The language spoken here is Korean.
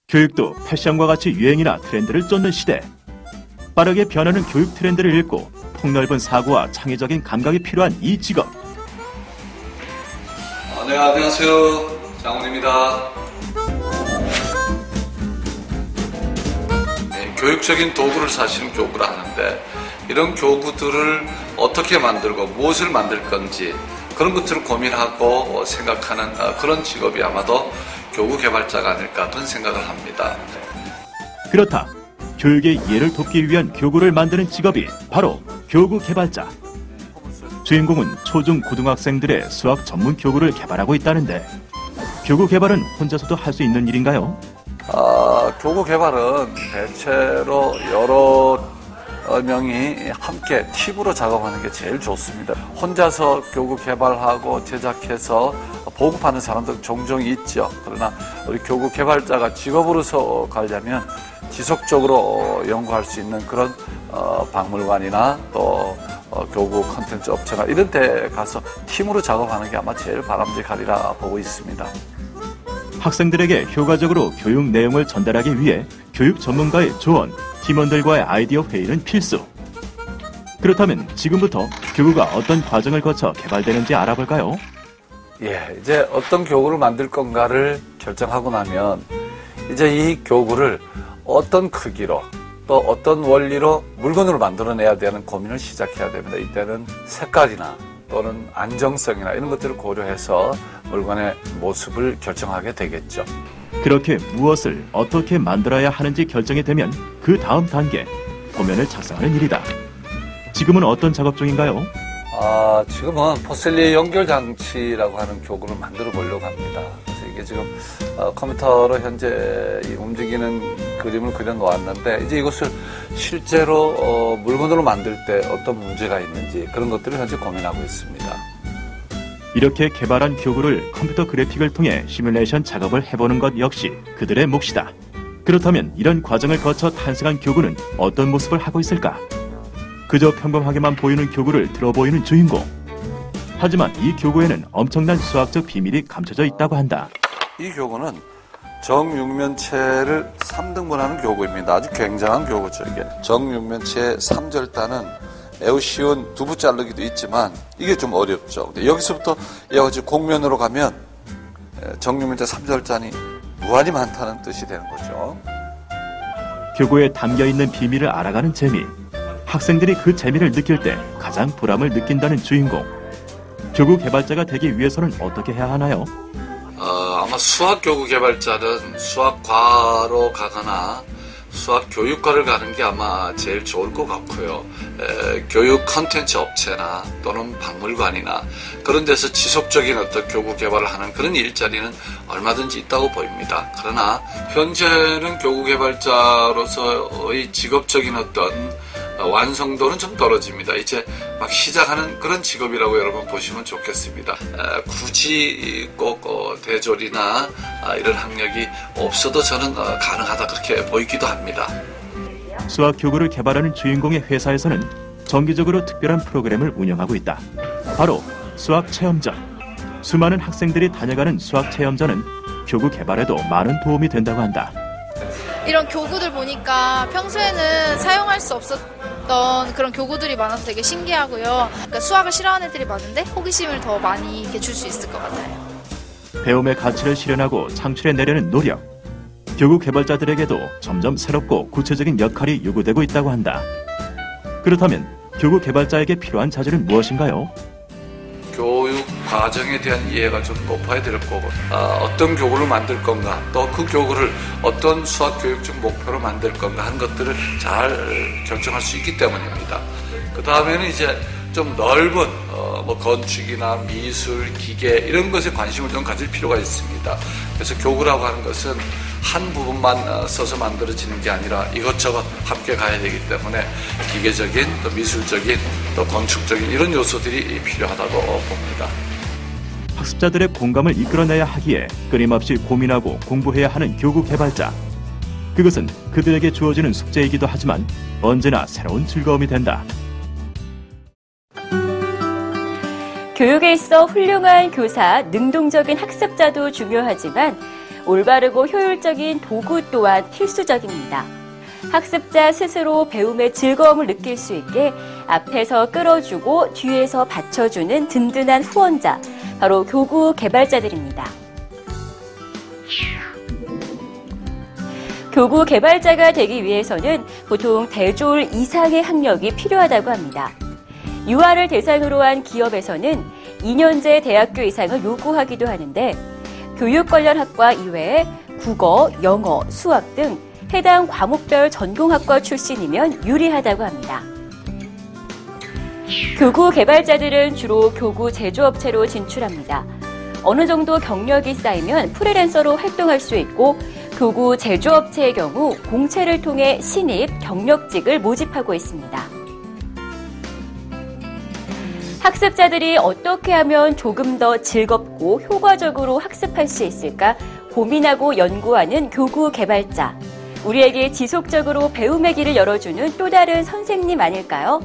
교육도 패션과 같이 유행이나 트렌드를 쫓는 시대. 빠르게 변하는 교육 트렌드를 읽고 폭넓은 사고와 창의적인 감각이 필요한 이 직업. 네, 안녕하세요. 장훈입니다. 네, 교육적인 도구를 사실은 교구를 하는데 이런 교구들을 어떻게 만들고 무엇을 만들 건지 그런 것들을 고민하고 생각하는 그런 직업이 아마도 교구 개발자가 아닐까 그런 생각을 합니다. 그렇다. 교육의 이해를 돕기 위한 교구를 만드는 직업이 바로 교구 개발자. 주인공은 초중 고등학생들의 수학 전문 교구를 개발하고 있다는데 교구 개발은 혼자서도 할 수 있는 일인가요? 교구 개발은 대체로 여러 명이 함께 팀으로 작업하는 게 제일 좋습니다. 혼자서 교구 개발하고 제작해서 보급하는 사람도 종종 있죠. 그러나 우리 교구 개발자가 직업으로서 가려면 지속적으로 연구할 수 있는 그런 박물관이나 또 교구 콘텐츠 업체나 이런 데 가서 팀으로 작업하는 게 아마 제일 바람직하리라 보고 있습니다. 학생들에게 효과적으로 교육 내용을 전달하기 위해 교육 전문가의 조언, 팀원들과의 아이디어 회의는 필수. 그렇다면 지금부터 교구가 어떤 과정을 거쳐 개발되는지 알아볼까요? 이제 어떤 교구를 만들 건가를 결정하고 나면 이제 이 교구를 어떤 크기로 또 어떤 원리로 물건으로 만들어내야 되는 고민을 시작해야 됩니다. 이때는 색깔이나 또는 안정성이나 이런 것들을 고려해서 물건의 모습을 결정하게 되겠죠. 그렇게 무엇을 어떻게 만들어야 하는지 결정이 되면 그 다음 단계, 도면을 작성하는 일이다. 지금은 어떤 작업 중인가요? 지금은 포슬리 연결 장치라고 하는 교구를 만들어 보려고 합니다. 그래서 이게 지금 컴퓨터로 현재 움직이는 그림을 그려 놓았는데 이제 이것을 실제로 물건으로 만들 때 어떤 문제가 있는지 그런 것들을 현재 고민하고 있습니다. 이렇게 개발한 교구를 컴퓨터 그래픽을 통해 시뮬레이션 작업을 해보는 것 역시 그들의 몫이다. 그렇다면 이런 과정을 거쳐 탄생한 교구는 어떤 모습을 하고 있을까? 그저 평범하게만 보이는 교구를 들어 보이는 주인공. 하지만 이 교구에는 엄청난 수학적 비밀이 감춰져 있다고 한다. 이 교구는 정육면체를 3등분하는 교구입니다. 아주 굉장한 교구죠. 이게 정육면체의 3절단은 매우 쉬운 두부 자르기도 있지만 이게 좀 어렵죠. 근데 여기서부터 곡면으로 가면 정육면체 3절단이 무한히 많다는 뜻이 되는 거죠. 교구에 담겨있는 비밀을 알아가는 재미. 학생들이 그 재미를 느낄 때 가장 보람을 느낀다는 주인공. 교구 개발자가 되기 위해서는 어떻게 해야 하나요? 아마 수학 교구 개발자는 수학과로 가거나 수학 교육과를 가는 게 아마 제일 좋을 것 같고요. 교육 콘텐츠 업체나 또는 박물관이나 그런 데서 지속적인 어떤 교구 개발을 하는 그런 일자리는 얼마든지 있다고 보입니다. 그러나 현재는 교구 개발자로서의 직업적인 어떤 완성도는 좀 떨어집니다. 이제 막 시작하는 그런 직업이라고 여러분 보시면 좋겠습니다. 굳이 꼭 대졸이나 이런 학력이 없어도 저는 가능하다 그렇게 보이기도 합니다. 수학 교구를 개발하는 주인공의 회사에서는 정기적으로 특별한 프로그램을 운영하고 있다. 바로 수학 체험전. 수많은 학생들이 다녀가는 수학 체험전은 교구 개발에도 많은 도움이 된다고 한다. 이런 교구들 보니까 평소에는 사용할 수 없었던 그런 교구들이 많아서 되게 신기하고요. 그러니까 수학을 싫어하는 애들이 많은데 호기심을 더 많이 줄 수 있을 것 같아요. 배움의 가치를 실현하고 창출해내려는 노력. 교구 개발자들에게도 점점 새롭고 구체적인 역할이 요구되고 있다고 한다. 그렇다면 교구 개발자에게 필요한 자질은 무엇인가요? 교육 과정에 대한 이해가 좀 높아야 될 거고 어떤 교구를 만들 건가 또 그 교구를 어떤 수학 교육적 목표로 만들 건가 하는 것들을 잘 결정할 수 있기 때문입니다. 그 다음에는 이제 좀 넓은 건축이나 미술, 기계 이런 것에 관심을 좀 가질 필요가 있습니다. 그래서 교구라고 하는 것은 한 부분만 써서 만들어지는 게 아니라 이것저것 함께 가야 되기 때문에 기계적인 또 미술적인 또 건축적인 이런 요소들이 필요하다고 봅니다. 학습자들의 공감을 이끌어내야 하기에 끊임없이 고민하고 공부해야 하는 교구 개발자. 그것은 그들에게 주어지는 숙제이기도 하지만 언제나 새로운 즐거움이 된다. 교육에 있어 훌륭한 교사, 능동적인 학습자도 중요하지만 올바르고 효율적인 도구 또한 필수적입니다. 학습자 스스로 배움의 즐거움을 느낄 수 있게 앞에서 끌어주고 뒤에서 받쳐주는 든든한 후원자, 바로 교구 개발자들입니다. 교구 개발자가 되기 위해서는 보통 대졸 이상의 학력이 필요하다고 합니다. 유아를 대상으로 한 기업에서는 2년제 대학교 이상을 요구하기도 하는데 교육 관련 학과 이외에 국어, 영어, 수학 등 해당 과목별 전공학과 출신이면 유리하다고 합니다. 교구 개발자들은 주로 교구 제조업체로 진출합니다. 어느 정도 경력이 쌓이면 프리랜서로 활동할 수 있고 교구 제조업체의 경우 공채를 통해 신입, 경력직을 모집하고 있습니다. 학습자들이 어떻게 하면 조금 더 즐겁고 효과적으로 학습할 수 있을까 고민하고 연구하는 교구 개발자. 우리에게 지속적으로 배움의 길을 열어주는 또 다른 선생님 아닐까요?